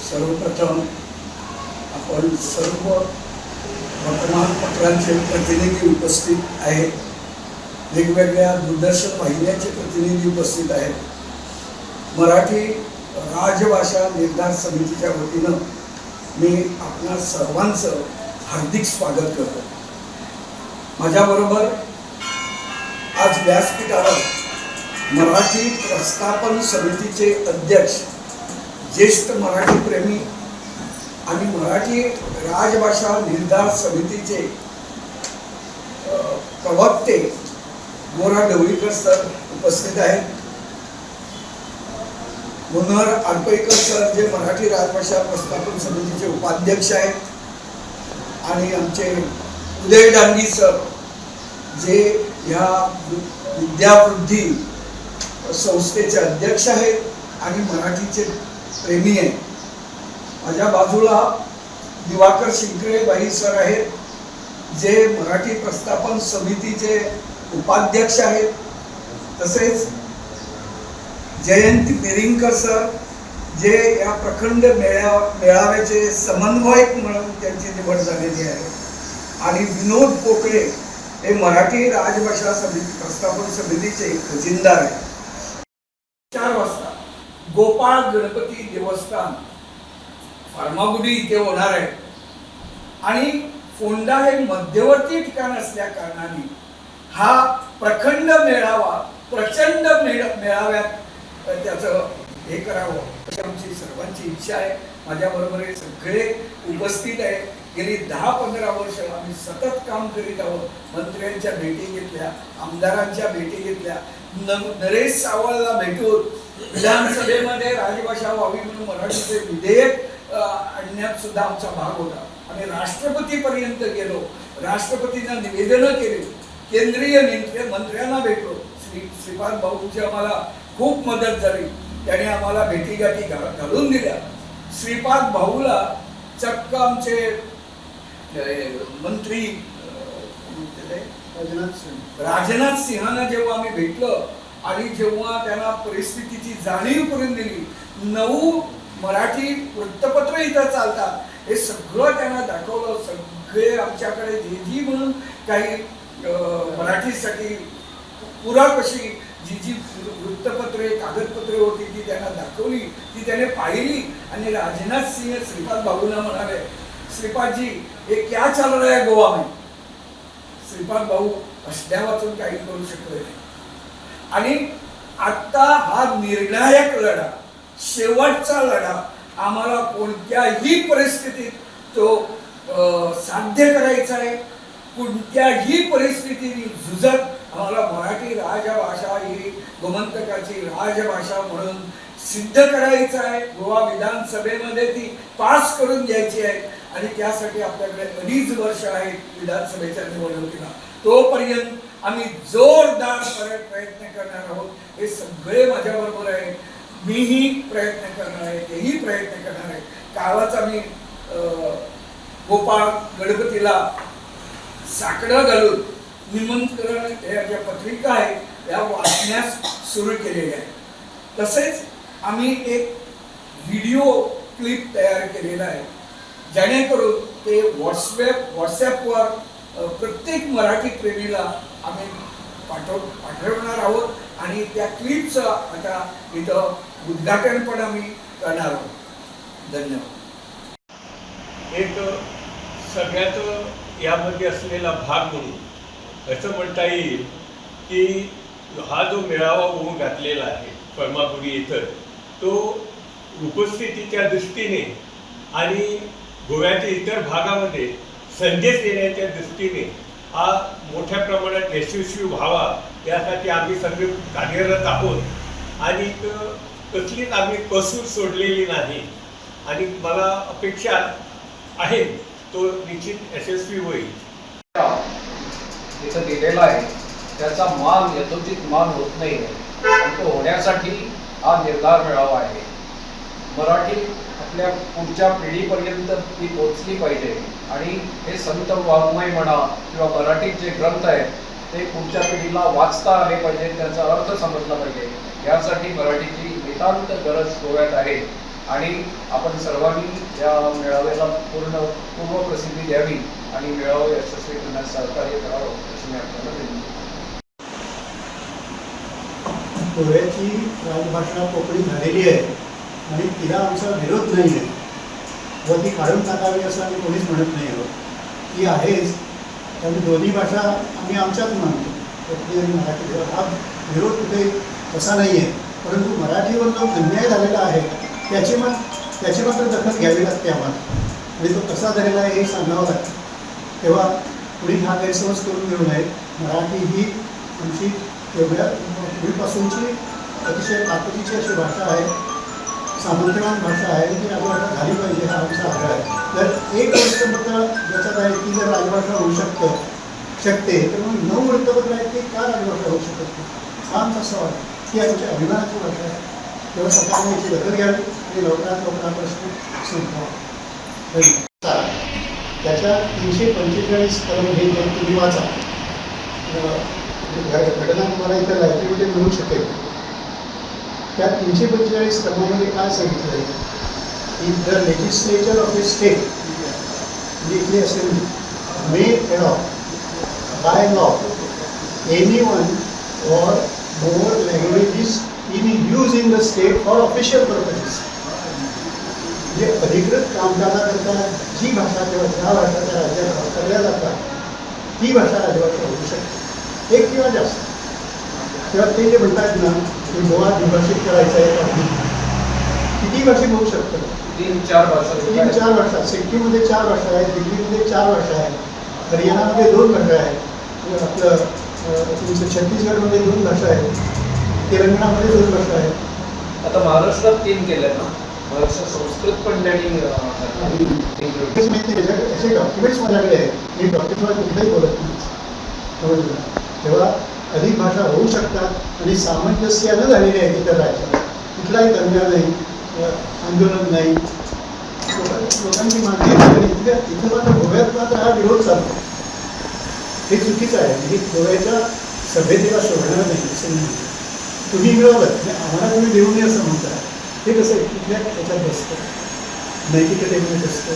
सर्वप्रथम आपण सर्व वर्तमानपत्रांचे प्रतिनिधी उपस्थित आहेत, वेगवेगळ्या दूरदर्शन वाहिन्यांचे प्रतिनिधी उपस्थित आहेत. मराठी राजभाषा निर्धार समितीच्या वतीनं मी आपणा सर्वांचं हार्दिक स्वागत करतो. माझ्याबरोबर आज व्यासपीठावर मराठी प्रस्थापन समितीचे अध्यक्ष, ज्येष्ठ मराठी प्रेमी आणि मराठी राजभाषा निर्धार समितीचे प्रवक्ते गोरा ढवळीकर सर उपस्थित आहेत. मनोहर आडपईकर सर जे मराठी राजभाषा प्रस्थापन समितीचे उपाध्यक्ष आहेत, आणि आमचे उदय डांगी सर जे ह्या विद्यावृद्धी संस्थेचे अध्यक्ष आहेत आणि मराठीचे प्रेमी आहेत. माझ्या बाजूला दिवाकर शिंकरे बाई सर आहेत, जे मराठी प्रस्थापन समितीचे उपाध्यक्ष आहेत. तसेच जयंत मिरिंकर सर जे या प्रखंड मेळाव्याचे समन्वयक म्हणून त्यांची निवड झालेली आहे, आणि विनोद पोकळे हे मराठी राजभाषा समिती प्रस्थापन समितीचे खजिनदार आहेत. 4 वाजता गोपाळ गणपती देवस्थान फार्मागुडी इथे होणार आहे, आणि फोंडा हे मध्यवर्ती ठिकाण असल्या कारणाने हा प्रखंड मेळावा प्रचंड मेळाव्यात त्याचं हे करावं अशी आमची सर्वांची इच्छा आहे. माझ्याबरोबर हे सगळे उपस्थित आहेत. गेली 10-15 वर्ष आम्ही सतत काम करीत आहोत. मंत्र्यांच्या भेटी घेतल्या, आमदारांच्या भेटी घेतल्या, नरेश सावळला भेटून विधानसभेमध्ये राजभाषा व्हावी म्हणून मराठीचे विधेयक आणण्यात सुद्धा आमचा भाग होता. आम्ही राष्ट्रपतीपर्यंत गेलो, राष्ट्रपतींना निवेदनं केली, केंद्रीय मंत्र्यांना भेटलो. श्रीपाद भाऊंची आम्हाला खूप मदत झाली, त्याने आम्हाला भेटीगाठी घालून दिल्या. श्रीपाद भाऊला चक्क आमचे मंत्री राजनाथ सिंहांना जेव्हा आम्ही भेटलो आणि जेव्हा त्यांना परिस्थितीची जाणीव करून दिली, 9 मराठी वृत्तपत्र इथं चालतात, हे सगळं त्यांना दाखवलं. सगळे आमच्याकडे जी म्हणून काही मराठीसाठी पुराकशी जी वृत्तपत्रे कागदपत्रे होती ती त्यांना दाखवली, ती त्याने पाहिली. आणि राजनाथ सिंह श्रीपाद भाऊंना म्हणाले, श्रीपाद जी हे क्या चल रहा है गोवा में. श्रीपाद भाऊ असल्या वाचून काही करू शकले नाही. आणि आता हा निर्णायक लढा, शेवटचा लढा आम्हाला कोणत्याही परिस्थितीत तो साध्य करायचा आहे. कोणत्याही परिस्थितीने झुजत आम्हाला मराठी राजभाषा ही गोमंतकाची राजभाषा म्हणून सिद्ध करायचं आहे. गोवा विधानसभेमध्ये ती पास करून द्यायची आहे, आणि त्यासाठी आपल्याकडे 2.5 वर्ष आहेत विधानसभेच्या निवडणुकीला. तोपर्यंत आम्ही जोरदार प्रयत्न करणार आहोत. हे सगळे माझ्याबरोबर आहेत. मीही प्रयत्न करणार आहे, तेही प्रयत्न करणार आहे. कालच आम्ही गोपाळ गणपतीला साकडं घालून निमंत्रण ज्या पत्रिका आहेत या वाचण्यास सुरू केलेल्या आहेत. तसेच आम्ही एक व्हिडिओ क्लिप तयार केलेला आहे, जेणेकरून ते व्हॉट्सॲपवर प्रत्येक मराठी प्रेमीला आम्ही पाठवणार आहोत, आणि त्या क्लिपचं आता इथं उद्घाटन पण आम्ही करणार आहोत. धन्यवाद. एक सगळ्यात यामध्ये असलेला भाग म्हणून असं म्हणता येईल की हा जो मेळावा होऊन घातलेला आहे फर्मागुडी इथं, तो उपस्थितीच्या दृष्टीने आणि गोव्याच्या इतर भागामध्ये संदेश देण्याच्या दृष्टीने हा मोठ्या प्रमाणात यशस्वी व्हावा यासाठी आम्ही सगळे कार्यरत आहोत. आणि कसलीच आम्ही कसूर सोडलेली नाही, आणि मला अपेक्षा आहे तो निश्चित यशस्वी होईल. इथं दिलेला आहे त्याचा मान यथोचित मान होत नाही, आणि तो होण्यासाठी हा निर्धार मेळावा आहे. मराठी आपल्या पुढच्या पिढीपर्यंत ती पोचली पाहिजे, आणि हे संत वाङ्मय म्हणा किंवा मराठीत जे ग्रंथ आहेत ते पुढच्या पिढीला वाचता आले पाहिजे, त्याचा अर्थ समजला पाहिजे. यासाठी मराठीची नितांत गरज गोव्यात आहे. आणि आपण सर्वांनी या मेळाव्याला पूर्वप्रसिद्धी द्यावी आणि मेळावा यशस्वी करण्यास सहकार्य करावं अशी मी आपल्याला विनंती करतो. गोव्याची राजभाषा कोकणी झालेली आहे आणि तिला आमचा विरोध नाही आहे व ती काढून टाकावी असं आम्ही कोणीच म्हणत नाही आहोत. ती आहेच, त्यामुळे दोन्ही भाषा आम्ही आमच्यात मानतो, कोकणी आणि मराठी. हा विरोध कुठे तसा नाही आहे, परंतु मराठीवर जो अन्याय झालेला आहे त्याची मात्र दखल घ्यावी लागते आम्हाला आणि तो कसा झालेला आहे हे सांगावं लागतं. तेव्हा कुणी हा गैरसमज करून घेऊ नये. मराठी ही आमची तेवढ्या पूर्वीपासूनची अतिशय ताकदीची अशी भाषा आहे, सामर्थ्यवान भाषा आहे, ती राजभाषा झाली पाहिजे हा आमचा आग्रह आहे. जर एक वृत्तपत्र ज्याच्यात आहे की जर राजभाषा होऊ शकते तर मग 9 वृत्तपत्र आहेत ते का राजभाषा होऊ शकत नाही हा आमचा सवाल. ही आमच्या अभिमानाची भाषा आहे. तेव्हा सरकारने याची दखल घ्यावी आणि लवकरात लवकर हा प्रश्न संपवावा. धन्यवाद. त्याच्या 345 कलम हे जे तुम्ही वाचा, घटना तुम्हाला इथं लायब्ररीमध्ये मिळू शकेल. त्या 345 कलमामध्ये काय सांगितलं आहे की the legislature of A state म्हणजे इथली assembly may adopt by law anyone or more languages in use in the state for official purposes. म्हणजे अधिकृत कामकाजाकरता जी भाषा किंवा ज्या भाषा त्या राज्यात वापरल्या जातात ती भाषा राजभाषा होऊ शकते, एक किंवा जास्त. तेव्हा ते जे म्हणतात ना की गोवा द्विभाषिक करायचं आहे का, किती भाषिक होऊ शकतं? 3-4 भाषा. 3-4 भाषा. सिक्कीममध्ये 4 भाषा आहेत, दिल्लीमध्ये 4 भाषा आहेत, हरियाणामध्ये 2 भाषा आहेत, आपलं तुमचं छत्तीसगडमध्ये 2 भाषा आहेत, तेलंगणामध्ये 2 भाषा आहेत. आता महाराष्ट्रात 3 केल्या ना, महाराष्ट्रात संस्कृत पण त्यांनी याचे डॉक्युमेंट्स माझ्याकडे आहेत. मी डॉक्युमेंटवर कुठेही बोलत नाही. तेव्हा अधिक भाषा होऊ शकतात आणि सामंजस्यानं झालेली आहे इतर राज्यात. कुठलाही दंगा नाही, आंदोलन नाही, लोकांची मागणी नाही. इथं मात्र गोव्यात मात्र हा विरोध चालतो. हे चुकीचं आहे. म्हणजे गोव्याच्या सभ्यतेला शोभणार नाही असं नाही. तुम्ही मिळवलं आम्हाला तुम्ही देऊ नये असं म्हणता, हे कसं कुठल्या त्याच्यात बसतं, नैतिकतेमध्ये बसतं.